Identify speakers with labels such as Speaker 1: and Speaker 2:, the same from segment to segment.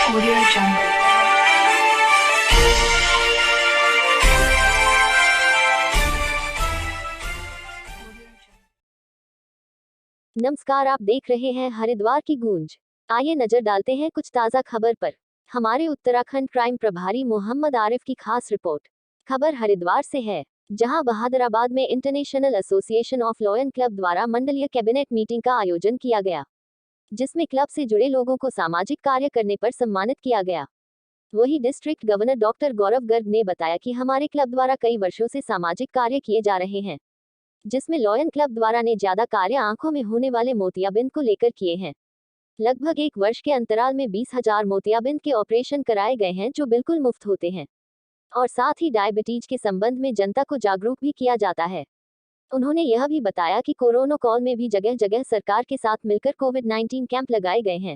Speaker 1: Audio Jungle.
Speaker 2: नमस्कार, आप देख रहे हैं हरिद्वार की गूंज। आइए नजर डालते हैं कुछ ताजा खबर पर। हमारे उत्तराखंड क्राइम प्रभारी मोहम्मद आरिफ की खास रिपोर्ट। खबर हरिद्वार से है, जहां बहादुराबाद में international association of lion club द्वारा मंडलीय कैबिनेट मीटिंग का आयोजन किया गया, जिसमें क्लब से जुड़े लोगों को सामाजिक कार्य करने पर सम्मानित किया गया। वहीं डिस्ट्रिक्ट गवर्नर डॉक्टर गौरव गर्ग ने बताया कि हमारे क्लब द्वारा कई वर्षों से सामाजिक कार्य किए जा रहे हैं, जिसमें लॉयन क्लब द्वारा ने ज्यादा कार्य आंखों में होने वाले मोतियाबिंद को लेकर किए हैं। लगभग 1 वर्ष के अंतराल में 20,000 मोतियाबिंद के ऑपरेशन कराए गए हैं, जो बिल्कुल मुफ्त होते हैं, और साथ ही डायबिटीज के संबंध में जनता को जागरूक भी किया जाता है। उन्होंने यह भी बताया कि कोरोना काल में भी जगह जगह सरकार के साथ मिलकर कोविड-19 कैंप लगाए गए हैं।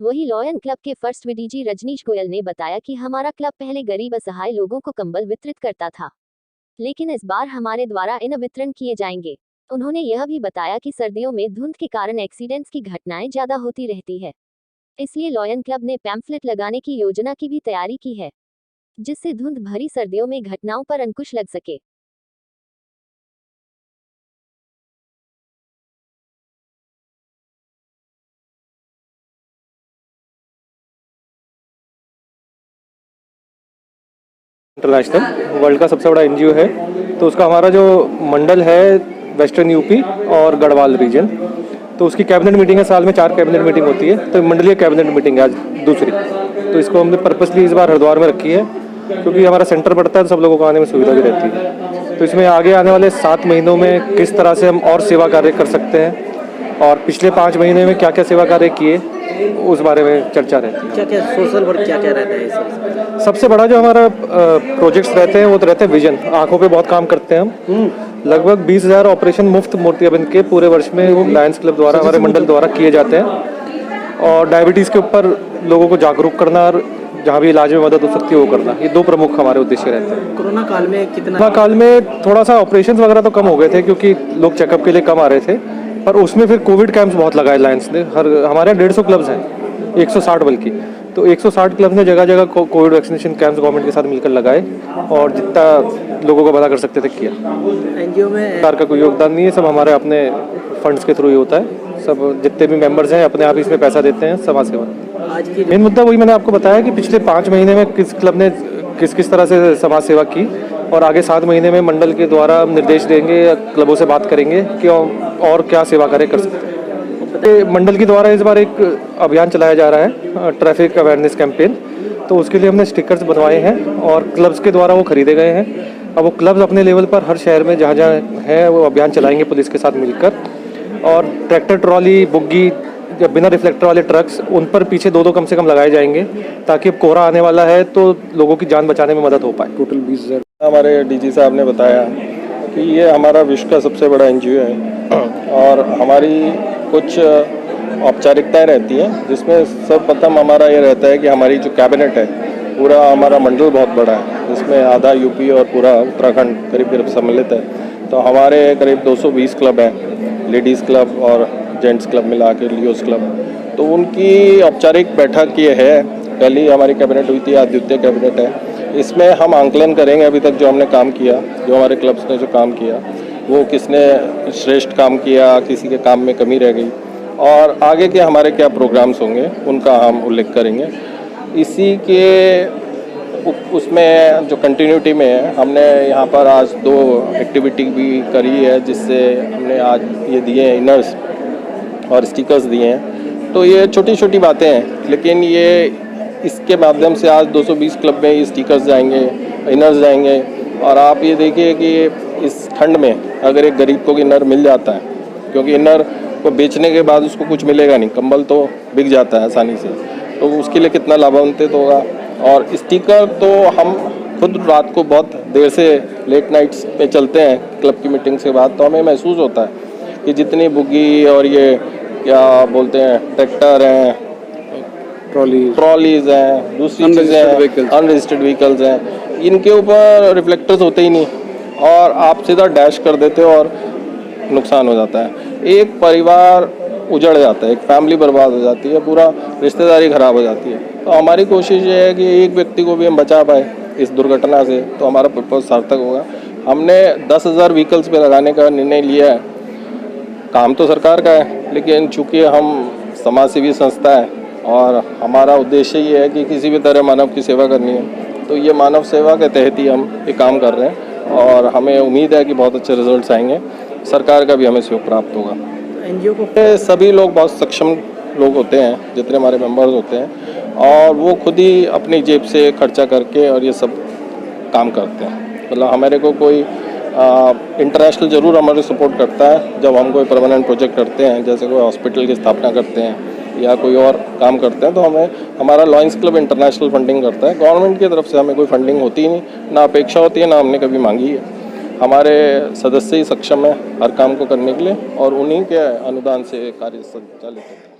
Speaker 2: वहीं लॉयन क्लब के फर्स्ट वीडीजी रजनीश गोयल ने बताया कि हमारा क्लब पहले गरीब असहाय लोगों को कंबल वितरित करता था, लेकिन इस बार हमारे द्वारा इन वितरण किए जाएंगे। उन्होंने यह भी बताया कि सर्दियों में धुंध के कारण एक्सीडेंट्स की घटनाएं ज्यादा होती रहती है, इसलिए लॉयन क्लब ने पैम्फलेट लगाने की योजना की भी तैयारी की है, जिससे धुंध भरी सर्दियों में घटनाओं पर अंकुश लग सके।
Speaker 3: इंटरनेशनल वर्ल्ड का सबसे बड़ा एनजीओ है, तो उसका हमारा जो मंडल है वेस्टर्न यूपी और गढ़वाल रीजन, तो उसकी कैबिनेट मीटिंग है। साल में 4 कैबिनेट मीटिंग होती है, तो मंडलीय कैबिनेट मीटिंग है आज दूसरी। तो इसको हमने पर्पसली इस बार हरिद्वार में रखी है, क्योंकि हमारा सेंटर पड़ता है तो सब लोगों को आने में सुविधा भी रहती है। तो इसमें आगे आने वाले 7 महीनों में किस तरह से हम और सेवा कार्य कर सकते हैं, और पिछले 5 महीने में क्या क्या सेवा कार्य किए, उस बारे में चर्चा रहती है।
Speaker 4: क्या क्या सोशल वर्क क्या क्या रहता है इसमें?
Speaker 3: सबसे बड़ा जो हमारा प्रोजेक्ट्स रहते हैं वो तो रहते हैं विजन, आंखों पे बहुत काम करते हैं हम। लगभग 20,000 ऑपरेशन मुफ्त मोतियाबिंद के पूरे वर्ष में लायंस क्लब द्वारा, हमारे मंडल द्वारा किए जाते हैं। और डायबिटीज़ के ऊपर लोगों को जागरूक करना और जहाँ भी इलाज में मदद हो सकती है वो करना, ये 2 प्रमुख हमारे उद्देश्य रहते हैं।
Speaker 4: कोरोना काल में
Speaker 3: कोरोना काल में थोड़ा सा ऑपरेशन वगैरह तो कम हो गए थे, क्योंकि लोग चेकअप के लिए कम आ रहे थे, पर उसमें फिर कोविड कैंप्स बहुत लगाए लायंस ने। हमारे यहाँ 150 क्लब्स हैं, 160 बल्कि, तो 160 क्लब ने जगह जगह कोविड वैक्सीनेशन कैंप्स गवर्नमेंट के साथ मिलकर लगाए, और जितना लोगों को भला कर सकते थे किया।
Speaker 4: एनजीओ में
Speaker 3: सरकार का कोई योगदान नहीं है, सब हमारे अपने फंड्स के थ्रू ही होता है। सब जितने भी मेंबर्स हैं अपने आप इसमें पैसा देते हैं, समाज सेवा।
Speaker 4: आज की
Speaker 3: मेन मुद्दा वही मैंने आपको बताया कि पिछले 5 महीने में किस क्लब ने किस तरह से समाज सेवा की, और आगे 7 महीने में मंडल के द्वारा निर्देश देंगे या क्लबों से बात करेंगे कि और क्या सेवा कार्य कर सकते हैं। मंडल के द्वारा इस बार एक अभियान चलाया जा रहा है, ट्रैफिक अवेयरनेस कैंपेन। तो उसके लिए हमने स्टिकर्स बनवाए हैं और क्लब्स के द्वारा वो खरीदे गए हैं। अब वो क्लब्स अपने लेवल पर हर शहर में जहाँ जहाँ है वो अभियान चलाएंगे पुलिस के साथ मिलकर। और ट्रैक्टर ट्रॉली, बुग्गी या बिना रिफ्लेक्टर वाले ट्रक्स, उन पर पीछे 2-2 कम से कम लगाए जाएंगे, ताकि अब कोहरा आने वाला है तो लोगों की जान बचाने में मदद हो पाए।
Speaker 5: टोटल 20,000। हमारे डीजी साहब ने बताया कि ये हमारा विश्व का सबसे बड़ा एनजीओ है, और हमारी कुछ औपचारिकताएं रहती हैं, जिसमें सर्वप्रथम हमारा ये रहता है कि हमारी जो कैबिनेट है, पूरा हमारा मंडल बहुत बड़ा है, जिसमें आधा यूपी और पूरा उत्तराखंड करीब करीब सम्मिलित है। तो हमारे करीब 220 क्लब हैं, लेडीज़ क्लब और जेंट्स क्लब मिला के लियोस क्लब। तो उनकी औपचारिक बैठक ये है, कल ही हमारी कैबिनेट हुई थी, आज द्वितीय कैबिनेट है। इसमें हम आंकलन करेंगे अभी तक जो हमने काम किया, जो हमारे क्लब्स ने जो काम किया, वो किसने श्रेष्ठ काम किया, किसी के काम में कमी रह गई, और आगे के हमारे क्या प्रोग्राम्स होंगे उनका हम उल्लेख करेंगे। इसी के उसमें जो कंटिन्यूटी में है, हमने यहाँ पर आज 2 एक्टिविटी भी करी है, जिससे हमने आज ये दिए हैं इनर्स और स्टिकर्स दिए हैं। तो ये छोटी छोटी बातें हैं, लेकिन ये इसके माध्यम से आज 220 क्लब में ये स्टिकर्स जाएंगे, इनर्स जाएंगे। और आप ये देखिए कि इस ठंड में अगर एक गरीब को इनर मिल जाता है, क्योंकि इनर को बेचने के बाद उसको कुछ मिलेगा नहीं, कंबल तो बिक जाता है आसानी से, तो उसके लिए कितना लाभान्वित होगा। और स्टिकर तो हम खुद रात को बहुत देर से लेट नाइट्स पे चलते हैं क्लब की मीटिंग के बाद, तो हमें महसूस होता है कि जितनी बुग्गी और ये क्या बोलते हैं ट्रैक्टर हैं, ट्रॉलीज हैं, दूसरी चीज़ें अनरजिस्टर्ड व्हीकल्स हैं, इनके ऊपर रिफ्लेक्टर्स होते ही नहीं, और आप सीधा डैश कर देते हो और नुकसान हो जाता है। एक परिवार उजड़ जाता है, एक फैमिली बर्बाद हो जाती है, पूरा रिश्तेदारी खराब हो जाती है। तो हमारी कोशिश ये है कि एक व्यक्ति को भी हम बचा पाए इस दुर्घटना से, तो हमारा पर्पज सार्थक होगा। हमने 10,000 व्हीकल्स पे लगाने का निर्णय लिया है। काम तो सरकार का है, लेकिन चूँकि हम समाजसेवी संस्था है और हमारा उद्देश्य ये है कि किसी भी तरह मानव की सेवा करनी है, तो ये मानव सेवा के तहत ही हम ये काम कर रहे हैं और हमें उम्मीद है कि बहुत अच्छे रिजल्ट्स आएंगे। सरकार का भी हमें सहयोग प्राप्त होगा।
Speaker 4: एनजीओ को
Speaker 5: सभी लोग बहुत सक्षम लोग होते हैं, जितने हमारे मेंबर्स होते हैं, और वो खुद ही अपनी जेब से खर्चा करके और ये सब काम करते हैं। मतलब हमारे को कोई इंटरनेशनल ज़रूर हमारे सपोर्ट करता है जब हम कोई परमानेंट प्रोजेक्ट करते हैं, जैसे कोई हॉस्पिटल की स्थापना करते हैं या कोई और काम करते हैं, तो हमें हमारा लॉयंस क्लब इंटरनेशनल फंडिंग करता है। गवर्नमेंट की तरफ से हमें कोई फंडिंग होती ही नहीं, ना अपेक्षा होती है, ना हमने कभी मांगी है। हमारे सदस्य ही सक्षम है हर काम को करने के लिए और उन्हीं के अनुदान से कार्य संचालित होता है।